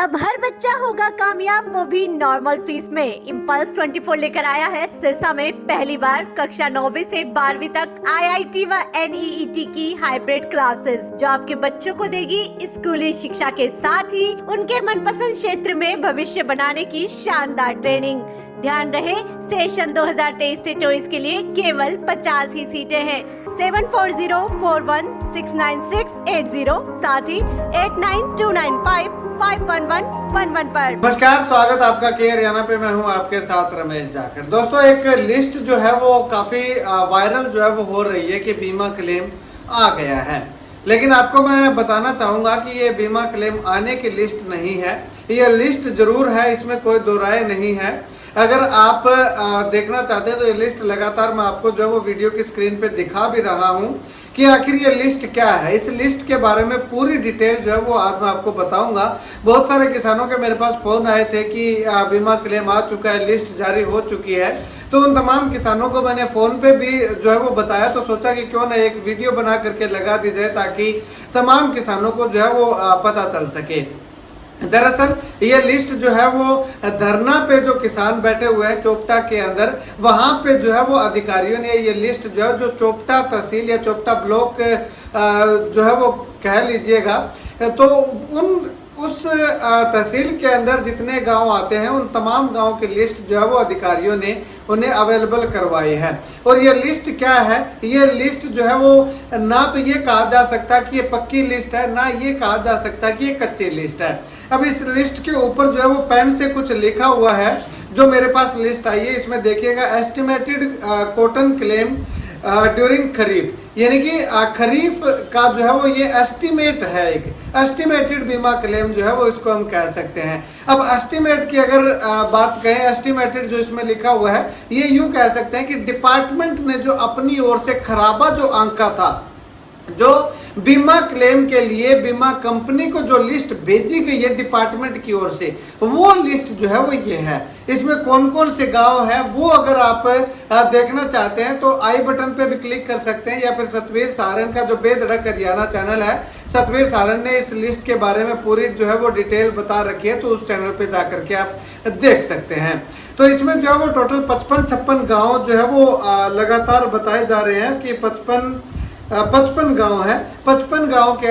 अब हर बच्चा होगा कामयाब, वो भी नॉर्मल फीस में। इम्पल्स 24 लेकर आया है सिरसा में पहली बार कक्षा 9वीं से 12वीं तक आईआईटी व एनईईटी की हाइब्रिड क्लासेस, जो आपके बच्चों को देगी स्कूली शिक्षा के साथ ही उनके मनपसंद क्षेत्र में भविष्य बनाने की शानदार ट्रेनिंग। ध्यान रहे, सेशन 2023 से 24 के लिए केवल 50 ही सीटें हैं। 7404169680, साथ ही 8929551111 पर। नमस्कार, स्वागत आपका के हरियाणा पे। मैं हूं आपके साथ रमेश जाखड़। दोस्तों, एक लिस्ट जो है वो काफी वायरल जो है वो हो रही है कि बीमा क्लेम आ गया है, लेकिन आपको मैं बताना चाहूंगा कि ये बीमा क्लेम आने की लिस्ट नहीं है। ये लिस्ट जरूर है, इसमें कोई दो राय नहीं है। अगर आप देखना चाहते हैं तो ये लिस्ट लगातार मैं आपको जो है वो वीडियो की स्क्रीन पे दिखा भी रहा हूं कि आखिर ये लिस्ट क्या है। इस लिस्ट के बारे में पूरी डिटेल जो है वो आज मैं आपको बताऊंगा। बहुत सारे किसानों के मेरे पास फोन आए थे कि बीमा क्लेम आ चुका है, लिस्ट जारी हो चुकी है। तो उन तमाम किसानों को मैंने फोन पे भी जो है वो बताया, तो सोचा कि क्यों ना एक वीडियो बना करके लगा दी जाए ताकि तमाम किसानों को जो है वो पता चल सके। दरअसल ये लिस्ट जो है वो धरना पे जो किसान बैठे हुए हैं चोपटा के अंदर, वहां पे जो है वो अधिकारियों ने ये लिस्ट जो है, जो चोपटा तहसील या चोपटा ब्लॉक जो है वो कह लीजिएगा, तो उस तहसील के अंदर जितने गांव आते हैं उन तमाम गांव की लिस्ट जो है वो अधिकारियों ने उन्हें अवेलेबल करवाई है। और ये लिस्ट क्या है? ये लिस्ट जो है वो ना तो ये कहा जा सकता कि ये पक्की लिस्ट है, ना ये कहा जा सकता कि ये कच्ची लिस्ट है। अब इस लिस्ट के ऊपर जो है वो पेन से कुछ लिखा हुआ है, जो मेरे पास लिस्ट आई है। इसमें देखिएगा, एस्टिमेटेड कॉटन क्लेम ड्यूरिंग खरीफ, यानी कि खरीफ का जो है वो ये एस्टिमेट है, एक एस्टिमेटेड बीमा क्लेम जो है वो इसको हम कह सकते हैं। अब एस्टिमेट की अगर बात करें, एस्टिमेटेड जो इसमें लिखा हुआ है, ये यूं कह सकते हैं कि डिपार्टमेंट ने जो अपनी ओर से खराबा जो आंका था, जो बीमा क्लेम के लिए बीमा कंपनी को जो लिस्ट भेजी गई है डिपार्टमेंट की ओर से, वो लिस्ट जो है वो ये है। इसमें कौन कौन से गांव है वो अगर आप देखना चाहते हैं तो आई बटन पे भी क्लिक कर सकते हैं, या फिर सतवीर सारण का जो बेधड़क हरियाणा चैनल है, सतवीर सारण ने इस लिस्ट के बारे में पूरी जो है वो डिटेल बता रखी है, तो उस चैनल पे जाकर के आप देख सकते हैं। तो इसमें जो है वो टोटल 55-56 गाँव जो है वो लगातार बताए जा रहे हैं कि 55 गांव है। 55 गांव के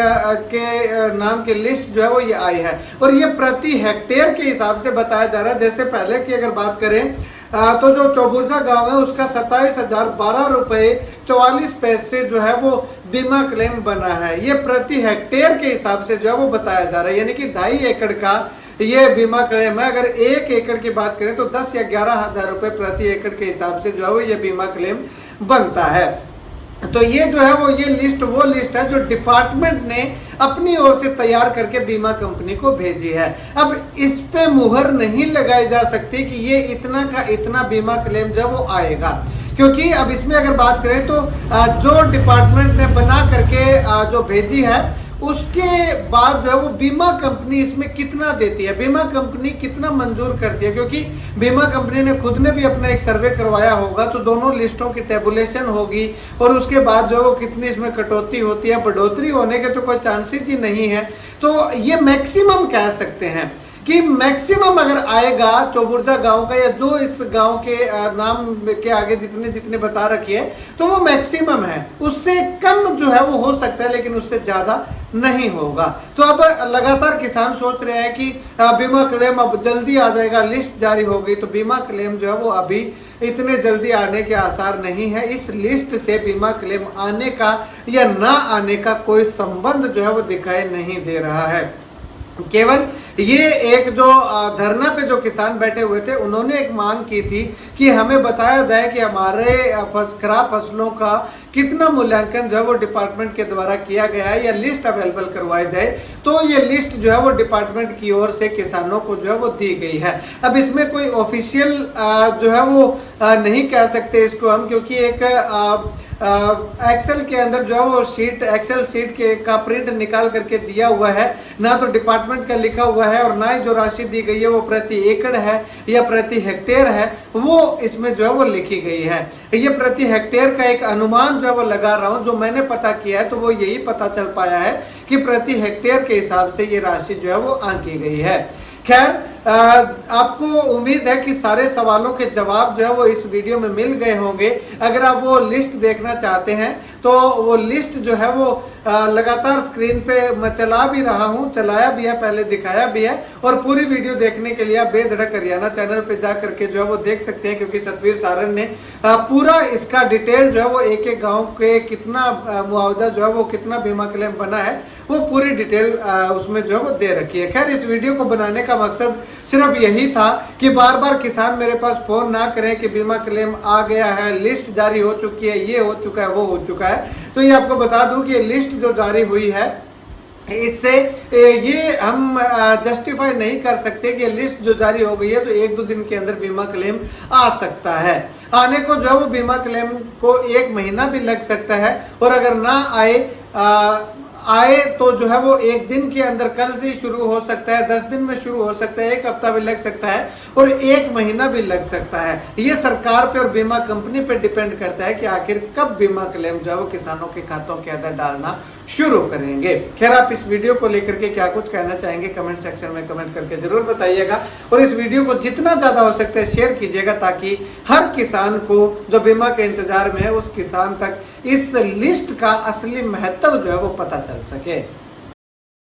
नाम की लिस्ट जो है वो ये आई है, और ये प्रति हेक्टेयर के हिसाब से बताया जा रहा है। जैसे पहले की अगर बात करें तो जो चौबुर्जा गांव है उसका 27,012 रुपये 44 पैसे जो है वो बीमा क्लेम बना है। ये प्रति हेक्टेयर के हिसाब से जो है वो बताया जा रहा है, यानी कि 2.5 एकड़ का ये बीमा क्लेम है। अगर 1 एकड़ की बात करें तो 10 या 11,000 रुपये प्रति एकड़ के हिसाब से जो है वो ये बीमा क्लेम बनता है। तो ये जो है वो ये लिस्ट वो लिस्ट है जो डिपार्टमेंट ने अपनी ओर से तैयार करके बीमा कंपनी को भेजी है। अब इस पे मुहर नहीं लगाई जा सकती कि ये इतना का इतना बीमा क्लेम जब वो आएगा, क्योंकि अब इसमें अगर बात करें तो जो डिपार्टमेंट ने बना करके जो भेजी है, उसके बाद जो है वो बीमा कंपनी इसमें कितना देती है, बीमा कंपनी कितना मंजूर करती है, क्योंकि बीमा कंपनी ने खुद ने भी अपना एक सर्वे करवाया होगा, तो दोनों लिस्टों की टेबुलेशन होगी, और उसके बाद जो है वो कितनी इसमें कटौती होती है, बढ़ोतरी होने के तो कोई चांसेस ही नहीं है। तो ये मैक्सिमम कह सकते हैं कि मैक्सिमम अगर आएगा चौबुर्जा गांव का, या जो इस गांव के नाम के आगे जितने जितने बता रखी है, तो वो मैक्सिमम है। उससे कम जो है वो हो सकता है, लेकिन उससे ज्यादा नहीं होगा। तो अब लगातार किसान सोच रहे हैं कि बीमा क्लेम अब जल्दी आ जाएगा, लिस्ट जारी हो गई, तो बीमा क्लेम जो है वो अभी इतने जल्दी आने के आसार नहीं है। इस लिस्ट से बीमा क्लेम आने का या ना आने का कोई संबंध जो है वो दिखाई नहीं दे रहा है। केवल ये एक जो धरना पे जो किसान बैठे हुए थे, उन्होंने एक मांग की थी कि हमें बताया जाए कि हमारे खराब फसलों का कितना मूल्यांकन जो है वो डिपार्टमेंट के द्वारा किया गया है, या लिस्ट अवेलेबल करवाई जाए। तो ये लिस्ट जो है वो डिपार्टमेंट की ओर से किसानों को जो है वो दी गई है। अब इसमें कोई ऑफिशियल जो है वो नहीं कह सकते इसको हम, क्योंकि एक एक्सेल के अंदर जो है वो शीट, एक्सेल शीट के का प्रिंट निकाल करके दिया हुआ है, ना तो डिपार्टमेंट का लिखा हुआ है और ना ही जो राशि दी गई है वो प्रति एकड़ है या प्रति हेक्टेयर है, वो इसमें जो है वो लिखी गई है। ये प्रति हेक्टेयर का एक अनुमान जो है वो लगा रहा हूँ, जो मैंने पता किया है तो वो यही पता चल पाया है कि प्रति हेक्टेयर के हिसाब से ये राशि जो है वो आंकी गई है। खैर, आपको उम्मीद है कि सारे सवालों के जवाब जो है वो इस वीडियो में मिल गए होंगे। अगर आप वो लिस्ट देखना चाहते हैं तो वो लिस्ट जो है वो लगातार स्क्रीन पे मैं चला भी रहा हूँ, चलाया भी है, पहले दिखाया भी है, और पूरी वीडियो देखने के लिए आप बेधड़क हरियाणा चैनल पे जा करके जो है वो देख सकते हैं, क्योंकि सतवीर सारन ने पूरा इसका डिटेल जो है वो एक एक गाँव के कितना मुआवजा जो है वो कितना बीमा क्लेम बना है वो पूरी डिटेल उसमें जो है वो दे रखी है। खैर, इस वीडियो को बनाने का मकसद सिर्फ यही था कि बार बार किसान मेरे पास फोन ना करें कि बीमा क्लेम आ गया है, लिस्ट जारी हो चुकी है, ये हो चुका है, वो हो चुका है। तो ये आपको बता दूं कि लिस्ट जो जारी हुई है, इससे ये हम जस्टिफाई नहीं कर सकते कि लिस्ट जो जारी हो गई है तो 1-2 दिन के अंदर बीमा क्लेम आ सकता है। आने को जो है वो बीमा क्लेम को 1 महीना भी लग सकता है, और अगर ना आए तो जो है वो 1 दिन के अंदर, कल से ही शुरू हो सकता है, 10 दिन में शुरू हो सकता है, 1 हफ्ता भी लग सकता है और 1 महीना भी लग सकता है। ये सरकार पे और बीमा कंपनी पे डिपेंड करता है कि आखिर कब बीमा क्लेम जो है वो किसानों के खातों के अंदर डालना शुरू करेंगे। खैर, आप इस वीडियो को लेकर के क्या कुछ कहना चाहेंगे कमेंट सेक्शन में कमेंट करके जरूर बताइएगा, और इस वीडियो को जितना ज्यादा हो सकता है शेयर कीजिएगा, ताकि हर किसान को जो बीमा के इंतजार में है उस किसान तक इस लिस्ट का असली महत्व जो है वो पता चल सके।